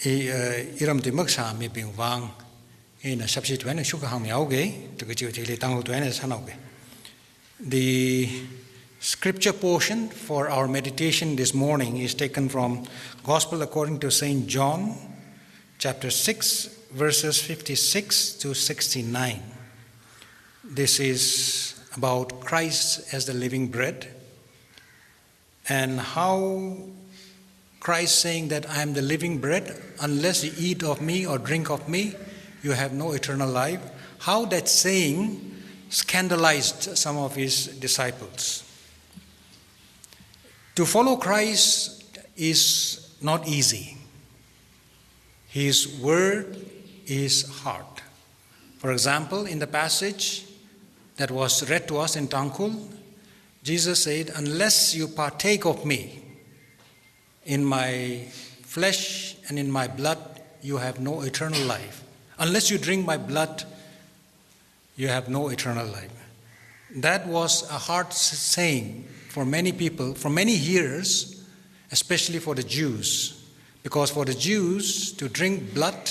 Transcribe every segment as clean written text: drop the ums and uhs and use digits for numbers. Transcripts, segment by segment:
Iram de Muxa may be Wang in a substitute and Shukaham Yauge, to get you to Tango to Sanoge. The scripture portion for our meditation this morning is taken from Gospel according to St. John, chapter 6, verses 56 to 69. This is about Christ as the living bread and how Christ saying that I am the living bread, unless you eat of me or drink of me, you have no eternal life. How that saying scandalized some of his disciples. To follow Christ is not easy. His word is hard. For example, in the passage that was read to us in Tangkul, Jesus said, unless you partake of me, in my flesh and in my blood, you have no eternal life. Unless you drink my blood, you have no eternal life. That was a hard saying for many people, for many years, especially for the Jews. Because for the Jews, to drink blood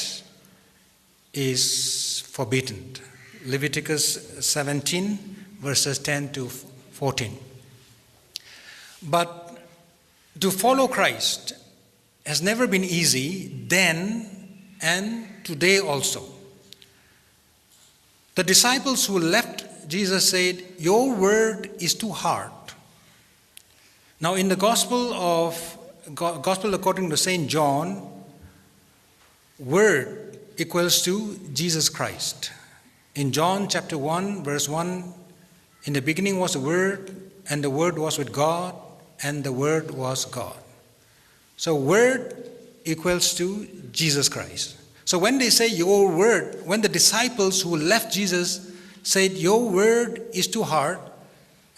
is forbidden. Leviticus 17, verses 10 to 14. But to follow Christ has never been easy then and today also. The disciples who left, Jesus said, your word is too hard. Now in the Gospel according to St. John, word equals to Jesus Christ. In John chapter 1, verse 1, in the beginning was the Word, and the Word was with God, and the Word was God. So word equals to Jesus Christ. So when they say your word, when the disciples who left Jesus said your word is too hard,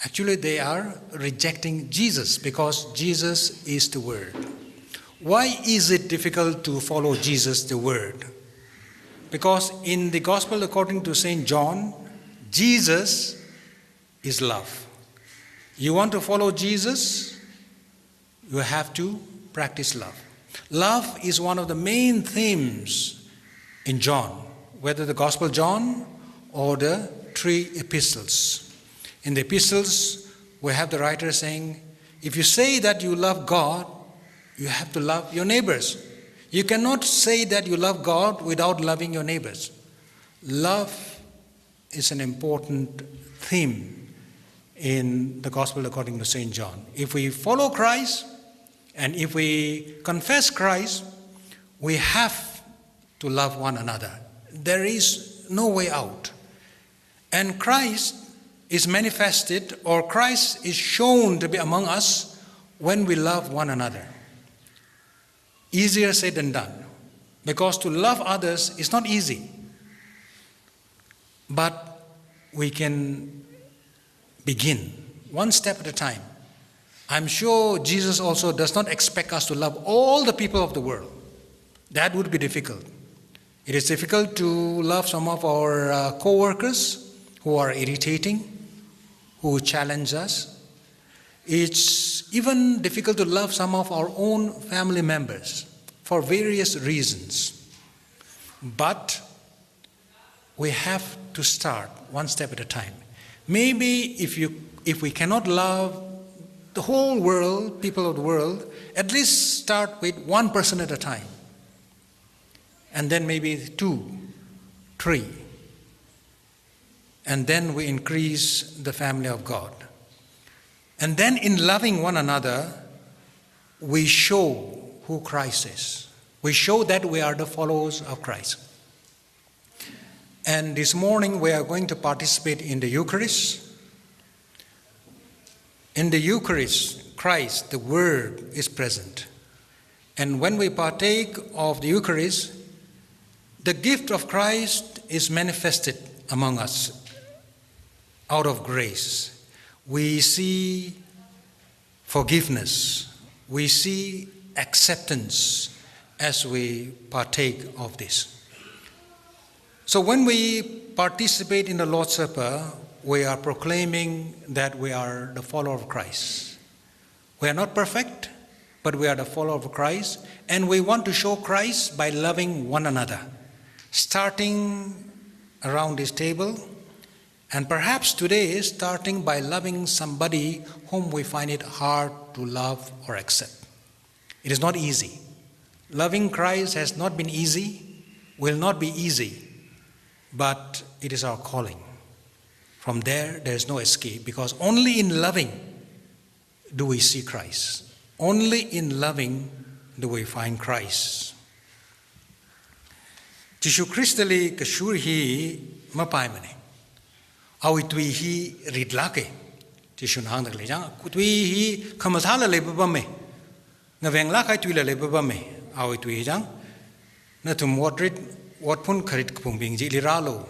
actually they are rejecting Jesus because Jesus is the word. Why is it difficult to follow Jesus, the word? Because in the Gospel according to St. John, Jesus is love. You want to follow Jesus? You have to practice love. Love is one of the main themes in John, whether the Gospel John or the three epistles. In the epistles, we have the writer saying, if you say that you love God, you have to love your neighbors. You cannot say that you love God without loving your neighbors. Love is an important theme in the Gospel according to St. John. If we follow Christ and if we confess Christ, we have to love one another. There is no way out. And Christ is manifested, or Christ is shown to be among us when we love one another. Easier said than done, because to love others is not easy. But we can begin one step at a time. I'm sure Jesus also does not expect us to love all the people of the world. That would be difficult. It is difficult to love some of our co-workers who are irritating, who challenge us. It's even difficult to love some of our own family members for various reasons. But we have to start one step at a time. Maybe if we cannot love the whole world, people of the world, at least start with one person at a time. And then maybe 2, 3. And then we increase the family of God. And then in loving one another, we show who Christ is. We show that we are the followers of Christ. And this morning we are going to participate in the Eucharist. In the Eucharist, Christ, the Word, is present. And when we partake of the Eucharist, the gift of Christ is manifested among us out of grace. We see forgiveness. We see acceptance as we partake of this. So when we participate in the Lord's Supper, we are proclaiming that we are the follower of Christ. We are not perfect, but we are the follower of Christ, and we want to show Christ by loving one another, starting around this table, and perhaps today starting by loving somebody whom we find it hard to love or accept. It is not easy. Loving Christ has not been easy, will not be easy, but it is our calling. From there is no escape, because only in loving do we see Christ. Only in loving do we find Christ. Jishu Christali kashur hi mapai mane. Awi tui hi ridlake. Jishu nang dak le jang. Tui hi kamathala le babame. Ngaveng lakai tui le babame. Awi tui jang. Na tum wat pun karit kupung bing ji liralo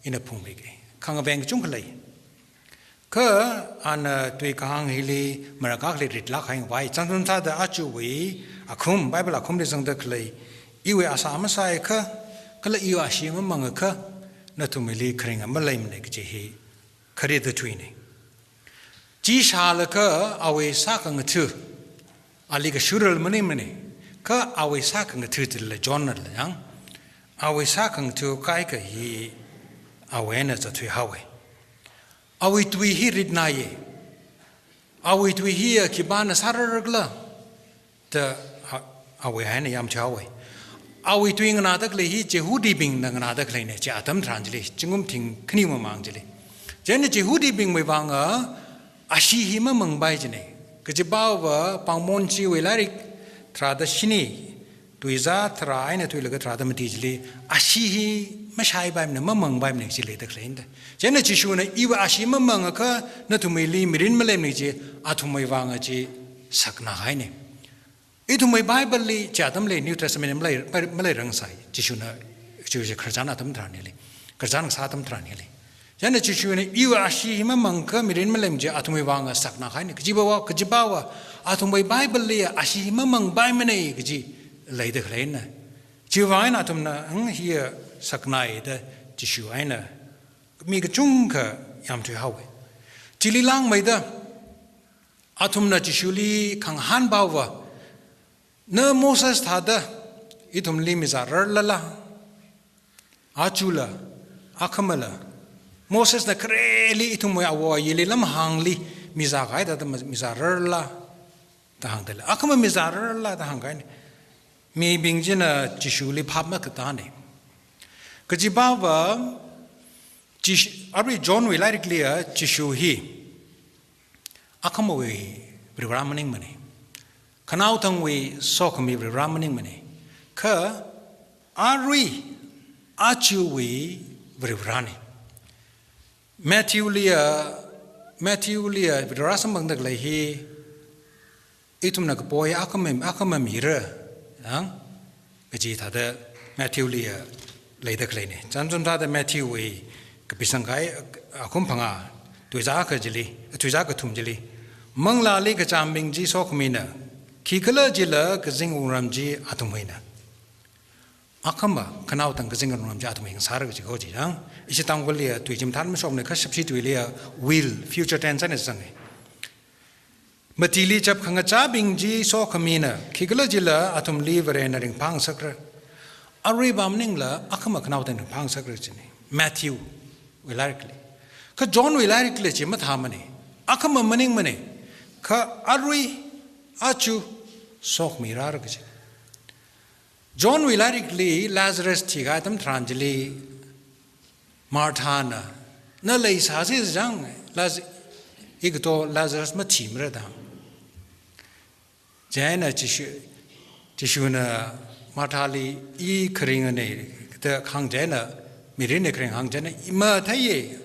ina pung bige. Kang ngaveng chung kalai. Ka an tui kahang hili marakak le ridlak haing wai. Chantum sa da achu wi akum Bible akum le zang da kalai. Iwe asa amasai ka kala iwa ashi mamanga ka na tumili kringa malay mne kjihi kare da tui ne. Ji shala ka awe sakang tu ali ka shural mane ka awe sakang tu tila journal yang awe sakang tu kai ka hi awe na za tui hawe awe tui hi ridna ye awe tui hi kibana sararagla ta awe haina yam chawe awe tui ngana dak le hi jehudi bing na ngana dak le ne cha tam tranjili chingum ting khni ma mang jili jene jehudi bing me banga ashi hi ma mang bai jine kjibaw wa pangmon chi we larik trada shini tuiza tra aina tui laga trada mati jili ashi hi ma shai bai ne ma mang bai ne jili dak le nda jene chi shu na iwa ashi ma mang ka na tumili mirin malem ne ji athumai wanga ji sakna hai ne itu mai Bible li chatam le New Testament malai rangsai jishuna juje kharjana tam thrani le kharjana sa tam thrani le jana jishuna iwa ashi hima mangka mirin malem je atumai wanga sakna khaine kjibawa atumai Bible li ashi hima mang bai mane kji leide khleina jiwaina atumna hier sakna ida jishu aina mi ka chungka yam tu hawe jililang maida atumna jishuli khang han bawa na Moses thada itum li mizarar lala achula akamala Moses na kreli itum mo awa yili lam hangli mizagai da mizarar la ta hangdela akama mizarar la ta hangai mi bingjina jishuli phapma katane kajibawa jish abri John we like clear jishu hi akama we brahmaning mane Kanau tang we sokami ramaning mane ka ari achu we vrani Matthew lia vidrasam bang dak lehi itum nak boy akama mira ang gaji thada Matthew lia leidak leine janjun thada Matthew we kapisangai akum phanga tuiza ka thum jili mangla le ka chambing ji sokami na Kikala jila kazing uramji atumina. Akamba kanau tang kazing uramji atuming sarag jigoji yang isitang walia tuijim tan mesomne kasipsi tuilia will future tense ane sange. Matili chap khangacha bingji so kamina kikala jila atum livre na ring pang sakra. Ari bamning la akama kanau tang pang sakra jine. Matthew wilarikli. Ka John wilarikli jimat hamane. Akama maning mane. Ka ari achu sok mirar gaji John wilarikli Lazarus chiga tam tranjili Marthana na lei sasi jang igto Lazarus ma chimra da jaina chishuna Marthali I khring ne the khang jaina mirin khring hang jaina ima thaye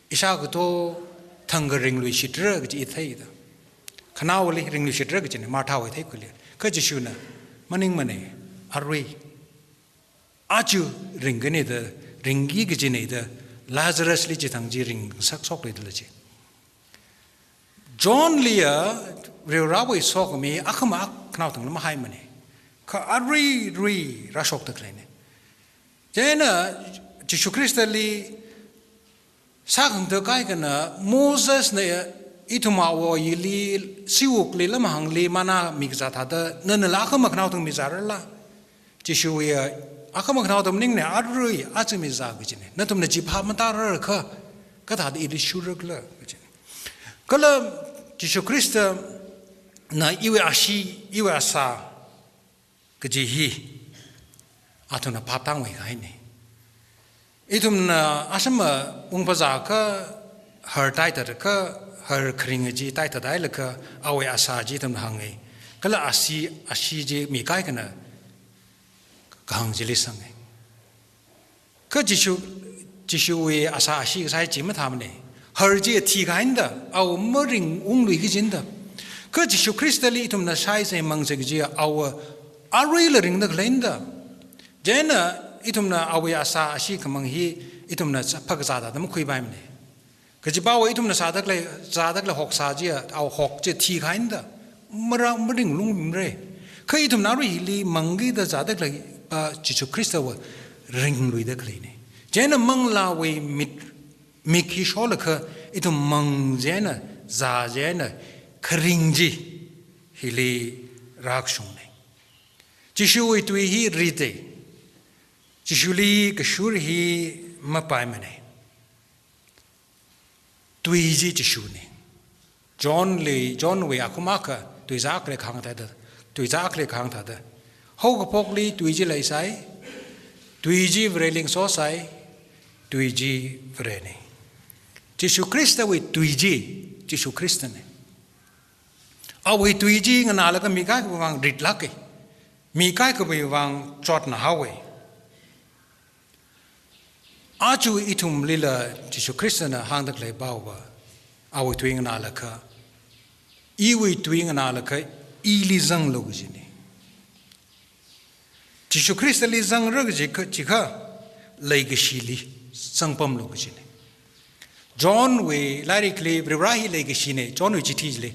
isa gto thangring lui shitra gaji thai da Kanawali ring you should drug in Martawi take clear. Kajishuna, Maning Mane, Array Achu ringane the ringi gijine the Lazarus Ligitangi ring saxok little. John Leah Rawi saw me Akama Knautan Mahaimane. Ka Array Rashok the Kleine. Jena Jishu Christali Sakang the Gaigana Moses itu mau ili siuk li lama hang li mana mikza thada nan la kha maknau tung mizar la chi shu ya akha maknau tum ning ne arui achi miza gi ne na tum ne ji pha ma ta ra kha ka thad ili shu rak la gi kala chi shu krista na iwe ashi iwe asa gi hi atuna pa tang we kai ne itum na asama ung pa za ka har tai ta ka har khring ji tai ta dai la ka awe asa ji tam hang ngai kala ashi ji mi kai kana gang ji li sang ngai ka ji shu we asa ashi sai ji ma tham ne har ji thi kai nda aw mo ring ung lui gi jin da ka ji shu kristali itum na sai sai mang se ji aw a rei la ring da klein da jena itum na awe asa ashi kamang hi itum na phak za da dam khui bai ne ka ji bawo itum na sadak le hok sa ji aw hok je thi khain da mara mring lung re ka itum na ri li mangi da za da le jisu krista wa ring lui da khle ne jena mang la we mit ki shol ka itum mang jena za jena khring ji hi li rak shung ne jisu wi tu hi ri te jisu li ka shur hi ma pai mane tùy gì chỉ số này John về akumaka tùy giá cái khang thay đó tùy giá cái khang thay đó hậu cái phok li tùy gì lại sai tùy gì về linh số sai tùy gì về này chỉ số Christ về tùy gì chỉ số Christ này à về tùy gì ngay nào là cái mi cái vàng rít lắc cái mi cái vàng chót na hao vậy à chú itum lila Jisu Christ na hang dak lay bao ba awi tuing na la ka iwi tuing na la ka ili zang lo gi ni Jisu Christ li zang rag ji ka chi kha lay gi shi li sang pam lo gi ni John we lari kle vrahi lay gi shi ne John we chi thi le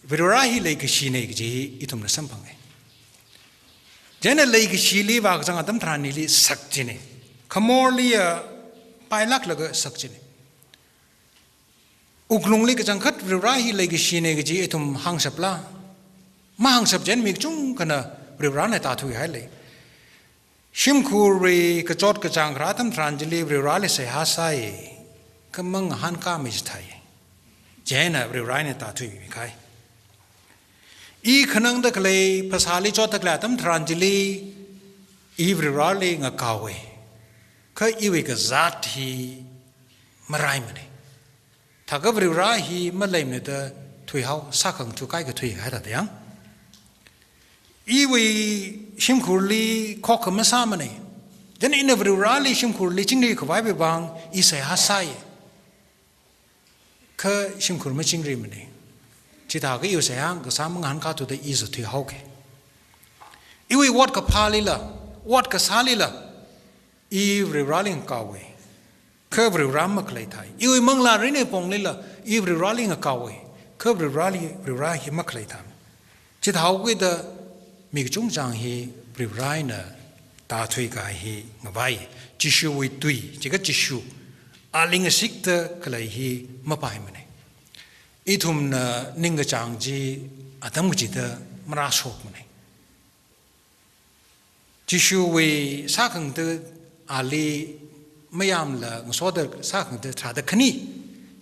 vrahi lay gi shi ne gi itum na sam phang ai jena lay gi shi li ba zang adam thran ni li sak ji ne khamor li pai lak laga sak ji ne uklung li ka jang khat vrahi lay gi shi ne gi itum hang sapla ma hang sap jen mi chung kana vra na ta thu hai le shim khuri ka chot ka chang ra tam thran ji li vra le se ha sai kamang han ka mi thai jena vra ne ta thu mi kai I khanang da kle pasali chot tak la tam thran ji li I vra le nga kawe ka iwe ka zat hi marai mane thaga vra hi malai me da thui hau sa khang thu kai ka thui ha da yang iwe shim khurli khok ma sa mane then in vra li shim khurli ching ni ko bai be bang I sai ha sai ka shim khur ma ching ri mane chi ta ga yu sai hang ka sa mang han ka tu da I zu thui hau ke iwe wat ka phali la wat ka sali la I vrilling kawe, curve ram maclaytai. You among la rene ponglilla, I vrilling a kawe, curve rally maclaytam. Chit how with the Migjung Jang he, Brivrina, Tatwiga he, Navai, Jishu with Tui, Jigatishu, Aling a sikta kalai he, Mapaimane. Itum Ninga Jangji, Adamujita, Marashokmane. Jishu we sakang the Ali mayam la soda sakang de trada kani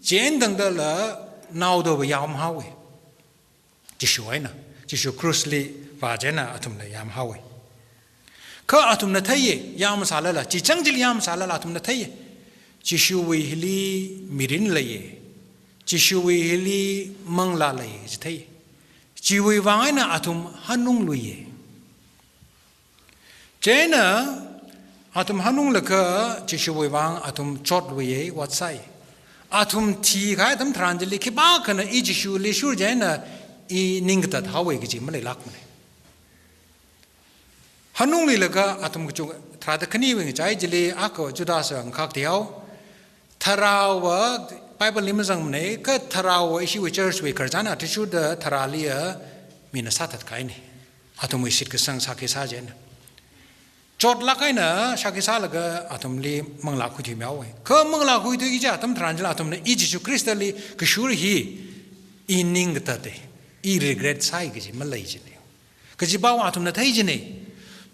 jen dang da la now do yam hawe jishu aina jishu krusli va jena atum la yam hawe ka atum na thaye yam sala la chi changjil yam sala la atum na thaye jishu we hili mirin la ye jishu we hili mangla la ye thaye ji we wa aina atum hanung lu ye jena atum hanung laka jishu wang atum chot weye wat sai atum thi khai tam tranjali ki ba kana I jishu le shur jena I ningtat hawe gi male lak mane hanung li laka atum ku thada khani weng chai jili ako juda sang khak tiao tharawa bible limazang ne ka tharawa ishi we church we karjana tishu da tharalia mina satat kai ne atum we sit ka sang sa ke sa jena chot lakai na shakisa laga atum li mangla khuthi miawe ka mangla khuthi gi ja tam tranjala atum ne I Jisu Christ li kshur hi ining tate I regret sai gaji malai jine gaji bawa atum na thai jine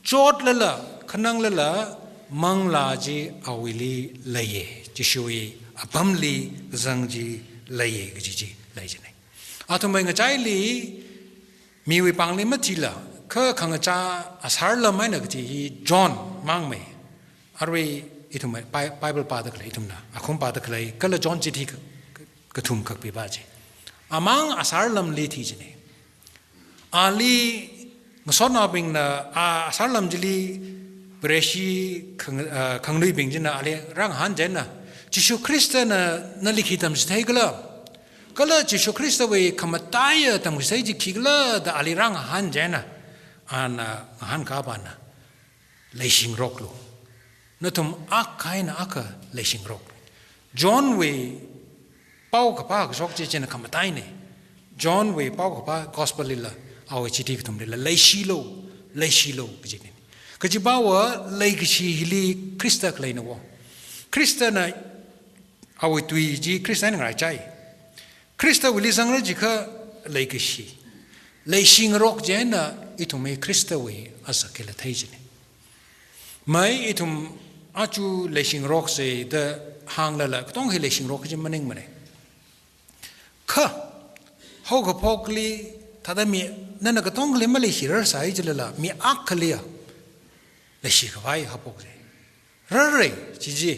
chot lala khanang lala mangla ji awili laye jishui abamli zangji laye gaji ji lai jine atum bai ngachai li miwi pangli matila ka khangacha asar la mai na gaji John mangme arwe itum Bible padak lai itum na akhum padak lai kala John chithi kathum kak pi baji amang asar lam li thi jine ali ngasona bing na asar lam jili breshi khangnui bing jina ali rang han jena Jishu Krista na likhitam sthai kala Jishu Krista we kamataya tam sai ji khigla da ali rang han jena ana han ka bana leishing rock lo natum akaina aka leishing rock John we pau ka pa sok je chen kamatai ne John we pau ka pa gospel lila awe chiti tum lila leishilo kji ne kji bawa leishi hili Krista kleina wo Krista na awe tui ji Krista ngai chai Krista wili sangra ji kha leishi leishing rock je na itume Krista we asakela thai jine mai itum achu leishing rock se the hang la tong he leishing rock je maning mane kha hoga pokli tada mi nana ka tong le mali hirar sai jela mi aklia leishi ka vai hapok je rare jiji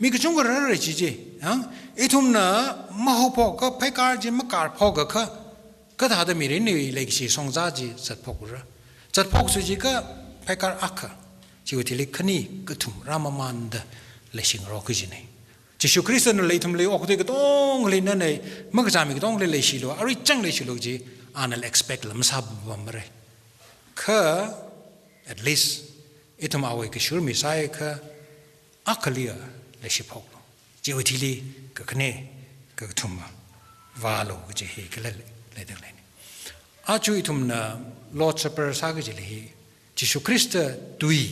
mi ka chung rare jiji hang itum na mahopok ka phekar je makar phok ka ka tada mi re ni leishi songza ji satphok ra satphok su ji ka phekar akha jiwitili khani kathum ramamanda leishing rock jine Jishu Krista no leitum le okte ka tong le na nei magjami ka tong le leishi lo ari chang leishi lo ji anal expect lam sab bamre kha at least itum awe ka shur mi sai ka akalia leishi phok lo jiwitili ka khne ka thum valo ji he ka le de le ni achu itum na Lord Supper sa ga ji le Jishu Krista tui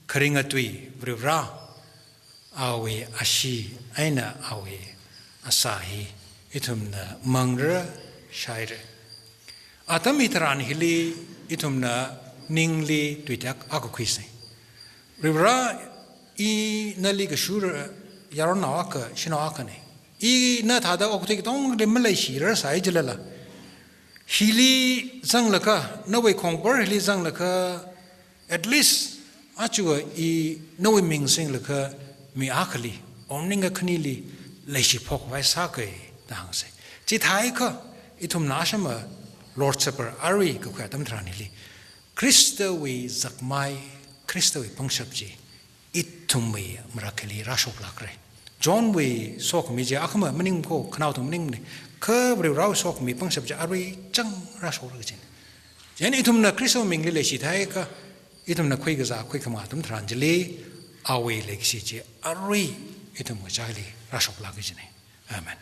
kharinga tui vrivra awe ashi aina awe asahi itumna mangra shaire atami taran hili itumna ningli tuitak akukhise rivra I nali ka shur yaron nawaka shinawaka ne I na thada okutik tong de malai shira sai jalala hili zanglaka nawe khongpar hili zanglaka at least achua I nawe mingsing laka mi akali omninga khnili leishi phok vai sakai dang se chi thai kha itum nashama Lord Supper ari ka khatam thranili Krista we zakmai Krista we pangsapji itum we mrakali rashok lakre John we sok mi je akhma maning ko khnau tum ning ne kha bre raw sok mi pangsapji ari chang rashok lajin jen itum na Krista mingli leishi thai ka itum na khoi ga za khoi khama tum thranjali awe lekshi je ari itum ga jali rashok lagijine amen